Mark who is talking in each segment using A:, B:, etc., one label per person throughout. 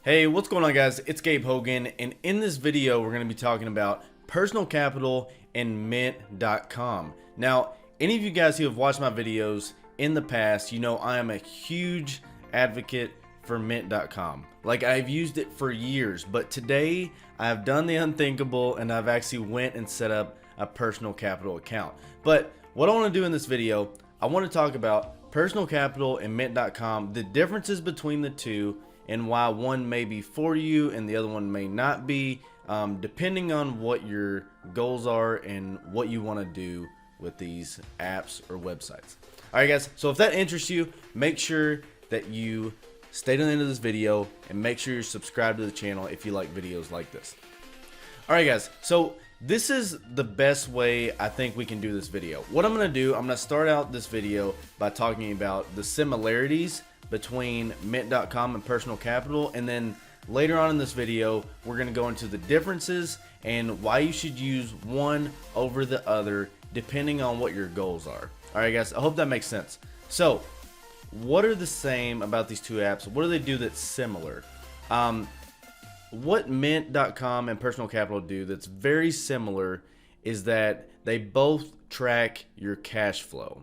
A: Hey, what's going on, guys? It's Gabe Hogan, and in this video we're going to be talking about personal capital and Mint.com. Now, any of you guys who have watched my videos in the past, you know I am a huge advocate for Mint.com. Like, I've used it for years, but today I have done the unthinkable and I've actually went and set up a personal capital account. But what I want to do in this video, I want to talk about personal capital and Mint.com, the differences between the two, and why one may be for you and the other one may not be, depending on what your goals are and what you want to do with these apps or websites. Alright guys, so if that interests you, make sure that you stay to the end of this video and make sure you're subscribed to the channel if you like videos like this. Alright guys, so this is the best way I think we can do this video. What I'm going to do, I'm going to start out this video by talking about the similarities between Mint.com and personal capital, and then later on in this video we're going to go into the differences and why you should use one over the other depending on what your goals are. Alright guys, I hope that makes sense. So what are the same about these two apps? What do they do that's similar? What Mint.com and personal capital do that's very similar is that they both track your cash flow.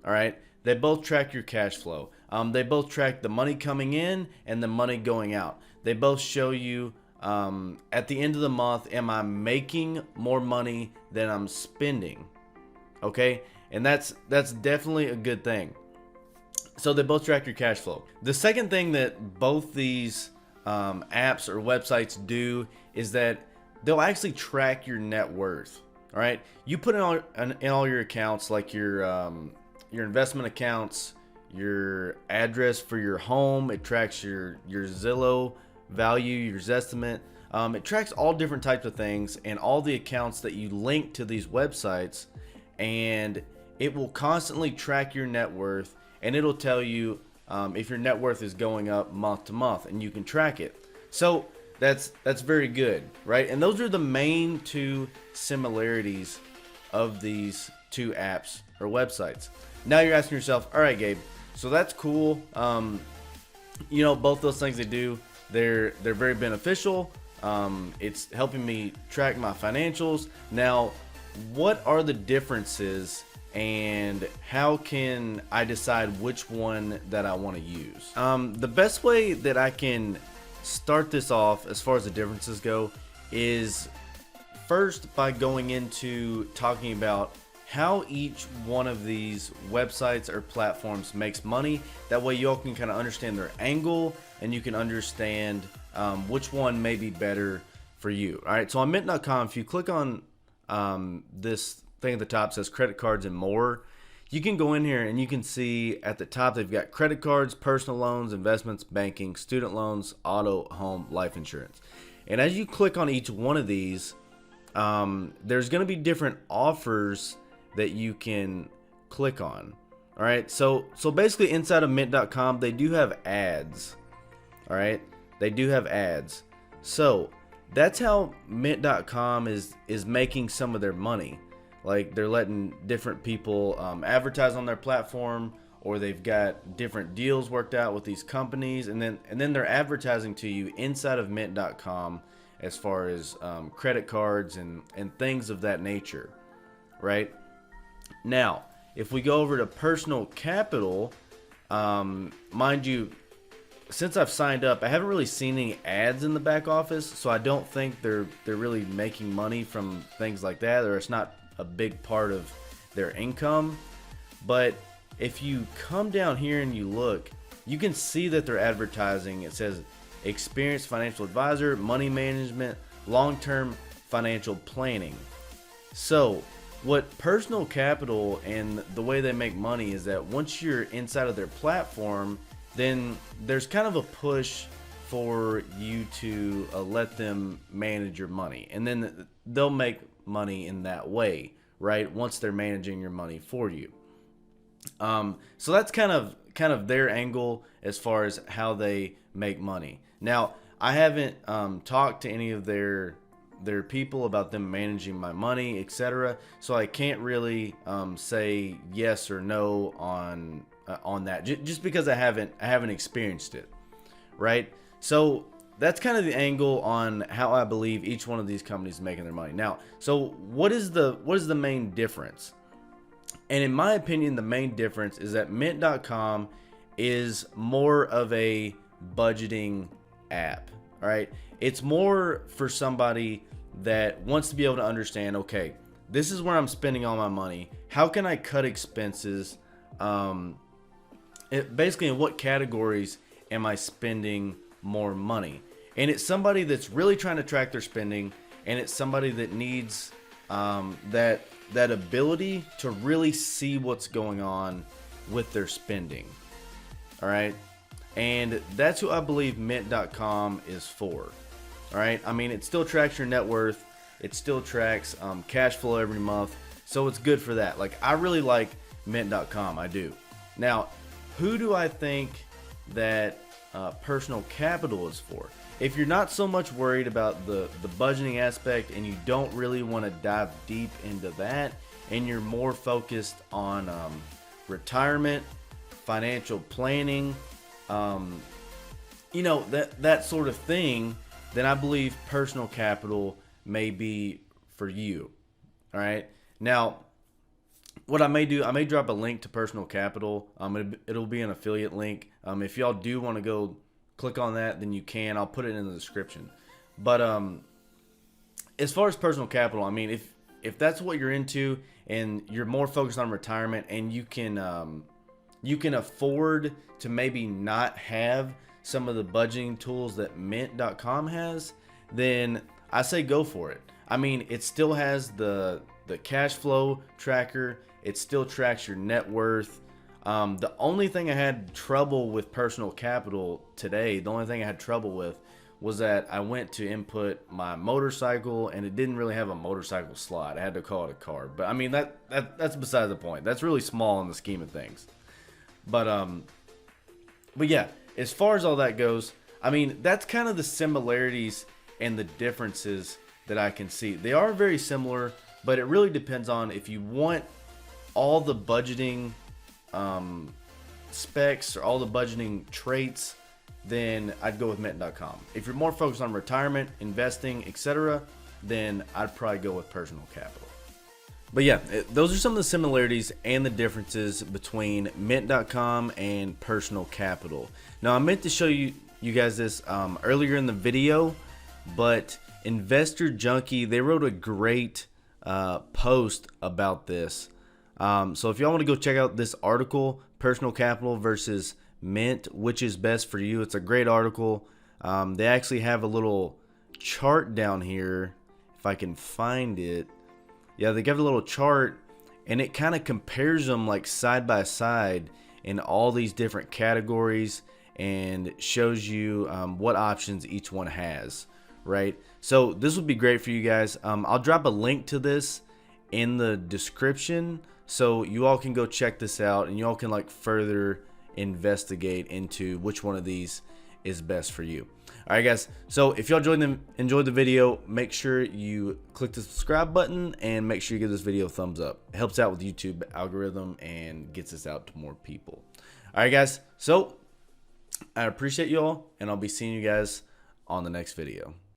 A: Alright, they both track your cash flow. They both track the money coming in and the money going out. They both show you at the end of the month, am I making more money than I'm spending? Okay, and that's definitely a good thing. So they both track your cash flow. The second thing that both these apps or websites do is that they'll actually track your net worth. All right, you put in all your accounts, like your investment accounts, your address for your home. It tracks your Zillow value, your Zestimate. It tracks all different types of things and all the accounts that you link to these websites, and it will constantly track your net worth, and it'll tell you if your net worth is going up month to month, and you can track it. So that's very good, right? And those are the main two similarities of these two apps or websites. Now you're asking yourself, all right, Gabe, so that's cool. You know, both those things they do, they're very beneficial. It's helping me track my financials. Now, what are the differences and how can I decide which one that I want to use? The best way that I can start this off as far as the differences go is first by going into talking about how each one of these websites or platforms makes money. That way you all can kind of understand their angle and you can understand which one may be better for you. All right, so on Mint.com, if you click on this thing at the top that says credit cards and more, you can go in here and you can see at the top they've got credit cards, personal loans, investments, banking, student loans, auto, home, life insurance. And as you click on each one of these, there's going to be different offers that you can click on. All right, so basically inside of Mint.com they do have ads. All right, they do have ads. So that's how Mint.com is making some of their money. Like, they're letting different people advertise on their platform, or they've got different deals worked out with these companies, and then they're advertising to you inside of Mint.com as far as credit cards and things of that nature, right? Now, if we go over to personal capital, mind you, since I've signed up, I haven't really seen any ads in the back office, so I don't think they're really making money from things like that, or it's not a big part of their income. But if you come down here and you look, you can see that they're advertising. It says experienced financial advisor, money management, long-term financial planning. So what personal capital and the way they make money is that once you're inside of their platform, then there's kind of a push for you to let them manage your money, and then they'll make money in that way, right? Once they're managing your money for you. So that's kind of their angle as far as how they make money. Now, I haven't talked to any of their people about them managing my money, etc. So I can't really say yes or no on that, just because I haven't experienced it, right? So that's kind of the angle on how I believe each one of these companies is making their money. Now, so what is the main difference? And in my opinion, the main difference is that Mint.com is more of a budgeting app. All right, it's more for somebody that wants to be able to understand, okay, this is where I'm spending all my money. How can I cut expenses? Basically, in what categories am I spending more money? And it's somebody that's really trying to track their spending, and it's somebody that needs that ability to really see what's going on with their spending. All right, and that's who I believe Mint.com is for. All right, I mean, it still tracks your net worth, it still tracks cash flow every month, so it's good for that. Like, I really like Mint.com, I do. Now, who do I think that personal capital is for? If you're not so much worried about the budgeting aspect and you don't really want to dive deep into that, and you're more focused on retirement, financial planning, you know, that sort of thing, then I believe personal capital may be for you. All right. Now, what I may do, I may drop a link to personal capital. It'll be an affiliate link. If y'all do want to go click on that, then you can. I'll put it in the description. But as far as personal capital, I mean, if that's what you're into and you're more focused on retirement, and you can afford to maybe not have some of the budgeting tools that Mint.com has, then I say go for it. I mean, it still has the cash flow tracker. It still tracks your net worth. The only thing I had trouble with personal capital today, the only thing I had trouble with was that I went to input my motorcycle and it didn't really have a motorcycle slot. I had to call it a car. But I mean, that's beside the point. That's really small in the scheme of things. But yeah, as far as all that goes, I mean, that's kind of the similarities and the differences that I can see. They are very similar, but it really depends on if you want all the budgeting specs or all the budgeting traits, then I'd go with Mint.com. If you're more focused on retirement, investing, etc., then I'd probably go with personal capital. But yeah, those are some of the similarities and the differences between Mint.com and personal capital. Now, I meant to show you guys this earlier in the video, but Investor Junkie, they wrote a great post about this. So if y'all want to go check out this article, Personal Capital versus Mint, which is best for you, it's a great article. They actually have a little chart down here, if I can find it. Yeah, they give a little chart, and it kind of compares them like side by side in all these different categories, and shows you what options each one has, right? So this would be great for you guys. I'll drop a link to this in the description, so you all can go check this out, and you all can like further investigate into which one of these is best for you. All right, guys. So if y'all enjoyed the video, make sure you click the subscribe button and make sure you give this video a thumbs up. It helps out with the YouTube algorithm and gets us out to more people. All right, guys. So I appreciate y'all, and I'll be seeing you guys on the next video.